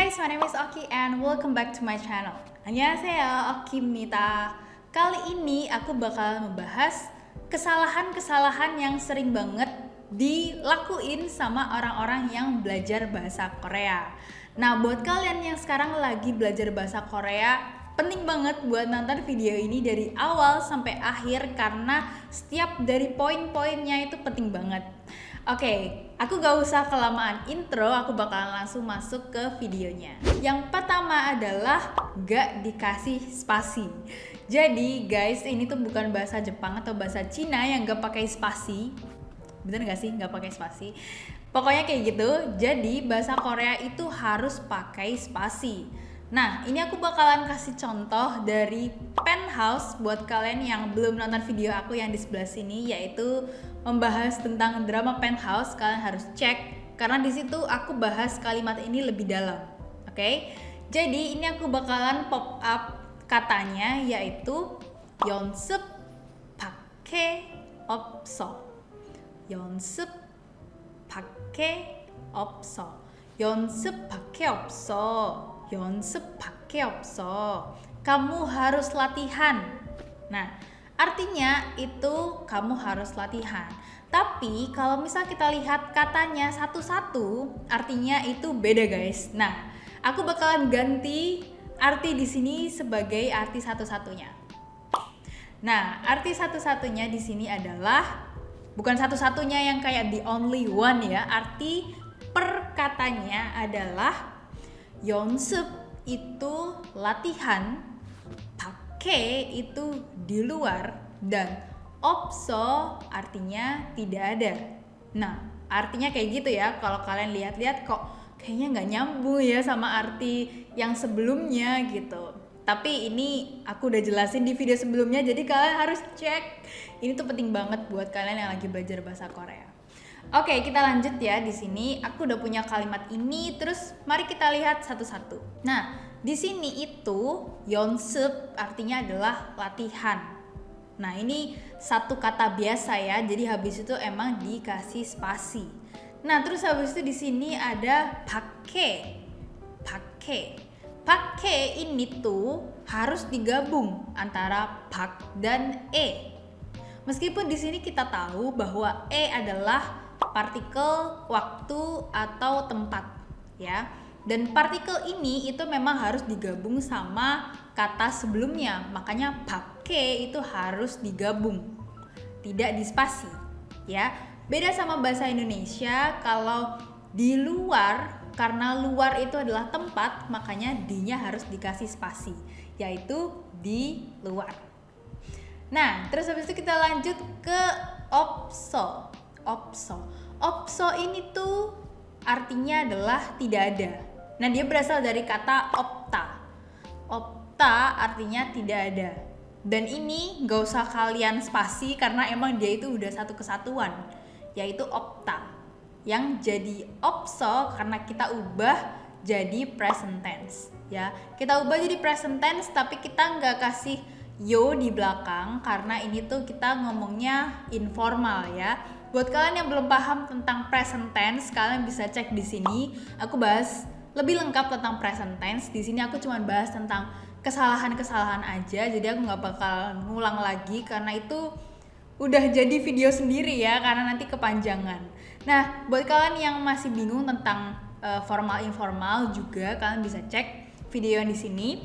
guys, my name is Oki and welcome back to my channel. Annyeonghaseyo, Okimnita. Kali ini aku bakal membahas kesalahan-kesalahan yang sering banget dilakuin sama orang-orang yang belajar bahasa Korea. Nah, buat kalian yang sekarang lagi belajar bahasa Korea, penting banget buat nonton video ini dari awal sampai akhir karena setiap dari poin-poinnya itu penting banget. Oke, aku gak usah kelamaan intro, aku bakalan langsung masuk ke videonya. Yang pertama adalah gak dikasih spasi. Jadi guys, ini tuh bukan bahasa Jepang atau bahasa Cina yang gak pakai spasi. Bener gak sih gak pakai spasi? Pokoknya kayak gitu. Jadi bahasa Korea itu harus pakai spasi. Nah, ini aku bakalan kasih contoh dari Penthouse buat kalian yang belum nonton video aku yang di sebelah sini, yaitu membahas tentang drama Penthouse. Kalian harus cek karena di situ aku bahas kalimat ini lebih dalam. Oke? Jadi ini aku bakalan pop up katanya, yaitu 연습 밖에 없어. 연습 밖에 없어. 연습 밖에 없어. 연습 밖에 없어. Kamu harus latihan. Nah, artinya itu kamu harus latihan. Tapi kalau misal kita lihat katanya satu-satu, artinya itu beda guys. Nah, aku bakalan ganti arti di sini sebagai arti satu-satunya. Nah, arti satu-satunya di sini adalah bukan satu-satunya yang kayak the only one ya. Arti per katanya adalah 연습 itu latihan, 밖에 itu di luar, dan 없어 artinya tidak ada. Nah, artinya kayak gitu ya. Kalau kalian lihat-lihat kok kayaknya nggak nyambung ya sama arti yang sebelumnya gitu. Tapi ini aku udah jelasin di video sebelumnya, jadi kalian harus cek. Ini tuh penting banget buat kalian yang lagi belajar bahasa Korea. Oke, kita lanjut ya. Di sini aku udah punya kalimat ini, terus mari kita lihat satu-satu. Nah, di sini itu 연습 artinya adalah latihan. Nah, ini satu kata biasa ya. Jadi habis itu emang dikasih spasi. Nah, terus habis itu di sini ada pakai. Pakai ini tuh harus digabung antara pak dan e. Meskipun di sini kita tahu bahwa e adalah partikel waktu atau tempat ya. Dan partikel ini itu memang harus digabung sama kata sebelumnya. Makanya pakai itu harus digabung. Tidak dispasi ya. Beda sama bahasa Indonesia, kalau di luar, karena luar itu adalah tempat, makanya D-nya harus dikasih spasi, yaitu di luar. Nah, terus habis itu kita lanjut ke 없어. Opso ini tuh artinya adalah tidak ada. Nah, dia berasal dari kata opta. Opta artinya tidak ada. Dan ini gak usah kalian spasi karena emang dia itu udah satu kesatuan, yaitu opta. Yang jadi opso karena kita ubah jadi present tense ya. Kita ubah jadi present tense tapi kita nggak kasih yo di belakang karena ini tuh kita ngomongnya informal ya. Buat kalian yang belum paham tentang present tense, kalian bisa cek di sini. Aku bahas lebih lengkap tentang present tense. Di sini aku cuma bahas tentang kesalahan-kesalahan aja. Jadi aku nggak bakal ngulang lagi karena itu udah jadi video sendiri ya, karena nanti kepanjangan. Nah, buat kalian yang masih bingung tentang formal informal juga, kalian bisa cek video yang di sini.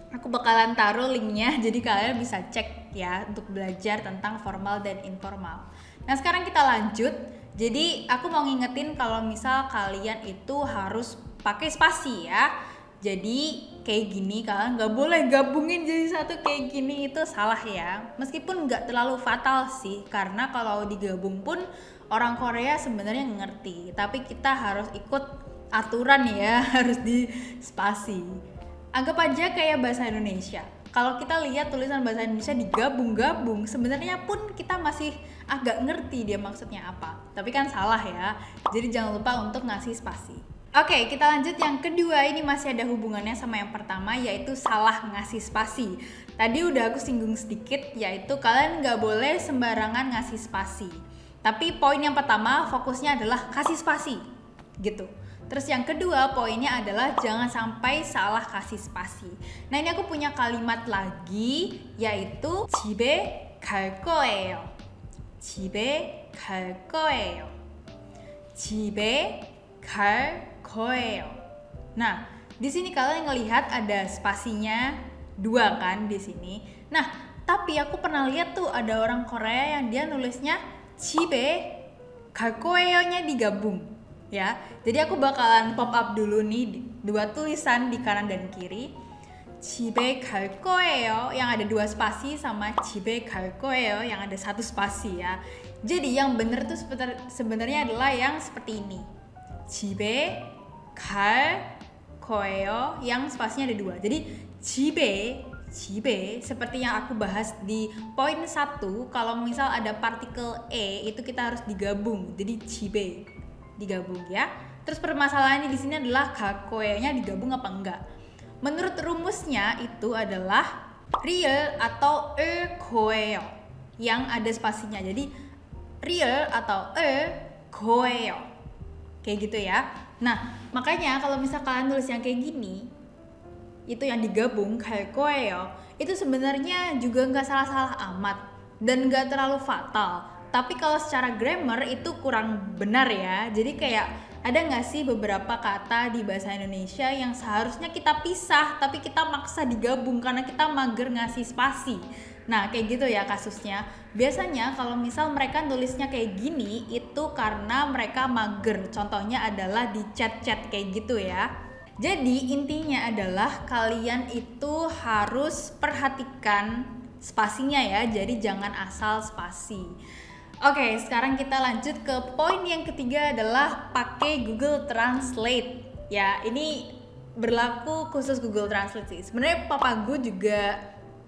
Aku bakalan taruh linknya, jadi kalian bisa cek ya untuk belajar tentang formal dan informal. Nah, sekarang kita lanjut. Jadi aku mau ngingetin kalau misal kalian itu harus pakai spasi ya. Jadi kayak gini, kalian nggak boleh gabungin jadi satu kayak gini, itu salah ya. Meskipun nggak terlalu fatal sih, karena kalau digabung pun orang Korea sebenarnya ngerti. Tapi kita harus ikut aturan ya, harus di spasi. Anggap aja kayak bahasa Indonesia. Kalau kita lihat tulisan bahasa Indonesia digabung-gabung, sebenarnya pun kita masih agak ngerti dia maksudnya apa. Tapi kan salah ya. Jadi jangan lupa untuk ngasih spasi. Oke, kita lanjut yang kedua. Ini masih ada hubungannya sama yang pertama, yaitu salah ngasih spasi. Tadi udah aku singgung sedikit, yaitu kalian nggak boleh sembarangan ngasih spasi. Tapi poin yang pertama fokusnya adalah kasih spasi gitu. Terus yang kedua poinnya adalah jangan sampai salah kasih spasi. Nah ini aku punya kalimat lagi, yaitu 집에 갈 거예요. 집에 갈 거예요. 집에 갈 거예요. Nah, di sini kalian ngelihat ada spasinya 2 kan di sini. Nah, tapi aku pernah lihat tuh ada orang Korea yang dia nulisnya 집에 갈 거예요-nya digabung, ya. Jadi aku bakalan pop up dulu nih 2 tulisan di kanan dan kiri. 집에 갈 거예요 yang ada 2 spasi sama 집에 갈 거예요 yang ada 1 spasi ya. Jadi yang bener tuh sebenarnya adalah yang seperti ini. 집에 갈 거예요 yang spasinya ada 2. Jadi 집에 seperti yang aku bahas di poin 1, kalau misal ada partikel e itu kita harus digabung. Jadi 집에 digabung ya. Terus permasalahannya di sini adalah 갈 거예요-nya digabung apa enggak. Menurut rumusnya itu adalah real atau 거예요 yang ada spasinya. Jadi real atau 거예요. Kayak gitu ya. Nah, makanya kalau misal kalian tulis yang kayak gini, itu yang digabung 갈 거예요, itu sebenarnya juga nggak salah-salah amat dan nggak terlalu fatal. Tapi kalau secara grammar itu kurang benar ya. Jadi kayak ada nggak sih beberapa kata di bahasa Indonesia yang seharusnya kita pisah tapi kita maksa digabung karena kita mager ngasih spasi. Nah kayak gitu ya kasusnya. Biasanya kalau misal mereka nulisnya kayak gini itu karena mereka mager. Contohnya adalah di chat-chat kayak gitu ya. Jadi intinya adalah kalian itu harus perhatikan spasinya ya. Jadi jangan asal spasi. Oke, sekarang kita lanjut ke poin yang ketiga adalah pakai Google Translate. Ya, ini berlaku khusus Google Translate sih. Sebenarnya papa gue juga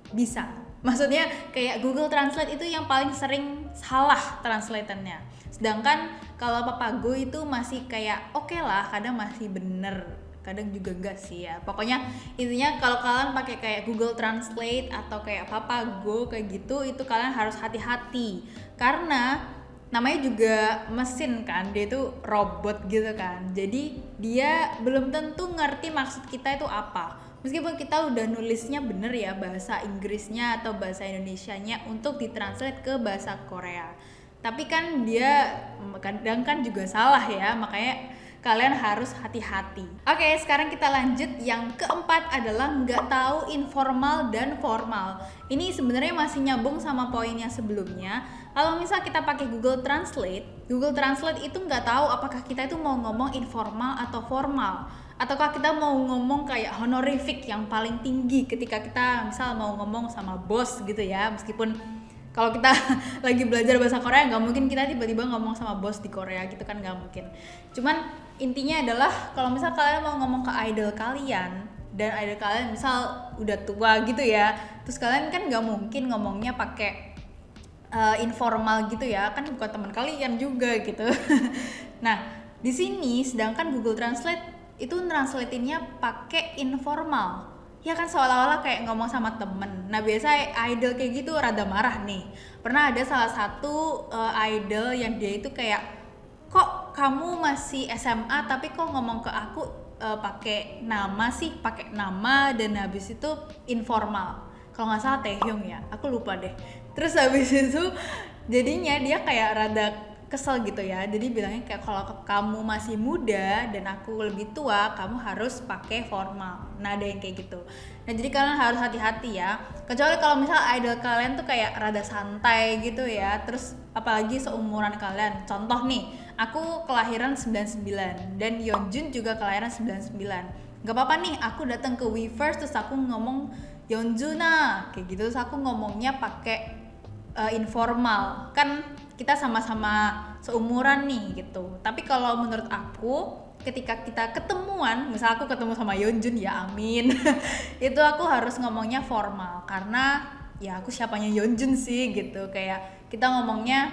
bisa. Maksudnya kayak Google Translate itu yang paling sering salah translatornya. Sedangkan kalau papa gue itu masih kayak oke lah, kadang masih bener, kadang juga enggak sih ya. Pokoknya intinya kalau kalian pakai kayak Google Translate atau kayak Papago kayak gitu, itu kalian harus hati-hati karena namanya juga mesin kan, dia itu robot gitu kan. Jadi dia belum tentu ngerti maksud kita itu apa. Meskipun kita udah nulisnya bener ya bahasa Inggrisnya atau bahasa Indonesianya untuk ditranslate ke bahasa Korea. Tapi kan dia kadang kan juga salah ya, makanya kalian harus hati-hati. Oke, sekarang kita lanjut. Yang keempat adalah nggak tahu informal dan formal. Ini sebenarnya masih nyambung sama poinnya sebelumnya. Kalau misal kita pakai Google Translate itu nggak tahu apakah kita itu mau ngomong informal atau formal. Ataukah kita mau ngomong kayak honorific yang paling tinggi ketika kita misal mau ngomong sama bos gitu ya. Meskipun kalau kita lagi belajar bahasa Korea nggak mungkin kita tiba-tiba ngomong sama bos di Korea gitu kan, nggak mungkin. Cuman intinya adalah kalau misal kalian mau ngomong ke idol kalian dan idol kalian misal udah tua gitu ya, terus kalian kan nggak mungkin ngomongnya pakai informal gitu ya, kan bukan teman kalian juga gitu. Nah di sini sedangkan Google Translate itu translatingnya pakai informal. Ya kan seolah-olah kayak ngomong sama temen. Nah biasa idol kayak gitu rada marah nih. Pernah ada salah satu idol yang dia itu kayak, kok kamu masih SMA tapi kok ngomong ke aku pakai nama sih, pakai nama dan habis itu informal. Kalau nggak salah Taehyung ya, aku lupa deh. Terus habis itu jadinya dia kayak rada kesel gitu ya. Jadi bilangnya kayak kalau kamu masih muda dan aku lebih tua, kamu harus pakai formal. Nah ada yang kayak gitu. Nah jadi kalian harus hati-hati ya. Kecuali kalau misal idol kalian tuh kayak rada santai gitu ya. Terus apalagi seumuran kalian. Contoh nih, aku kelahiran 99 dan Yeonjun juga kelahiran 99. Gak apa-apa nih, aku datang ke Weverse terus aku ngomong Yeonjuna kayak gitu. Terus aku ngomongnya pakai informal. Kan kita sama-sama seumuran nih gitu. Tapi kalau menurut aku ketika kita ketemuan, misal aku ketemu sama Yeonjun ya amin. Itu aku harus ngomongnya formal karena ya aku siapanya Yeonjun sih gitu. Kayak kita ngomongnya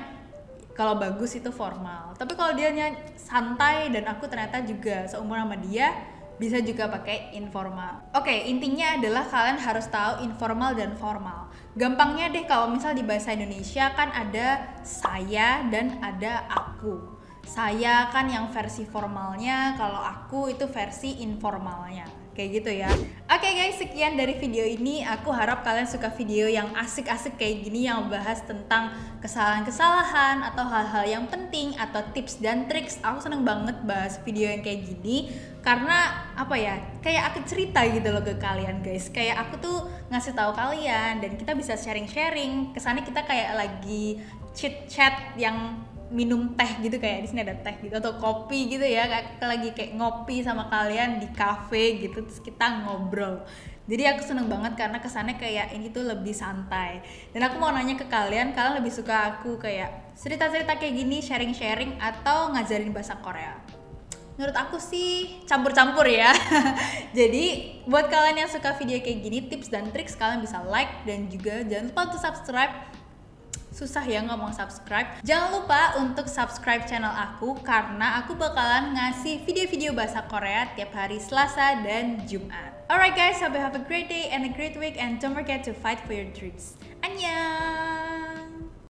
kalau bagus itu formal. Tapi kalau dia santai dan aku ternyata juga seumuran sama dia, bisa juga pakai informal. Oke, intinya adalah kalian harus tahu informal dan formal. Gampangnya deh kalau misal di bahasa Indonesia kan ada saya dan ada aku. Saya kan yang versi formalnya, kalau aku itu versi informalnya. Kayak gitu ya. Oke guys, sekian dari video ini. Aku harap kalian suka video yang asik-asik kayak gini, yang membahas tentang kesalahan-kesalahan atau hal-hal yang penting atau tips dan triks. Aku seneng banget bahas video yang kayak gini karena apa ya, kayak aku cerita gitu loh ke kalian guys. Kayak aku tuh ngasih tahu kalian dan kita bisa sharing-sharing. Kesannya kita kayak lagi chit-chat yang minum teh gitu, kayak di sini ada teh gitu atau kopi gitu ya, kita lagi kayak ngopi sama kalian di cafe gitu, terus kita ngobrol. Jadi aku seneng banget karena kesannya kayak ini tuh lebih santai. Dan aku mau nanya ke kalian lebih suka aku kayak cerita-cerita kayak gini, sharing-sharing, atau ngajarin bahasa Korea? Menurut aku sih campur-campur ya. Jadi buat kalian yang suka video kayak gini, tips dan triks, kalian bisa like dan juga jangan lupa untuk subscribe. Susah ya ngomong subscribe. Jangan lupa untuk subscribe channel aku karena aku bakalan ngasih video-video bahasa Korea tiap hari Selasa dan Jumat. Alright guys, hope you have a great day and a great week, and don't forget to fight for your dreams. Annyeong!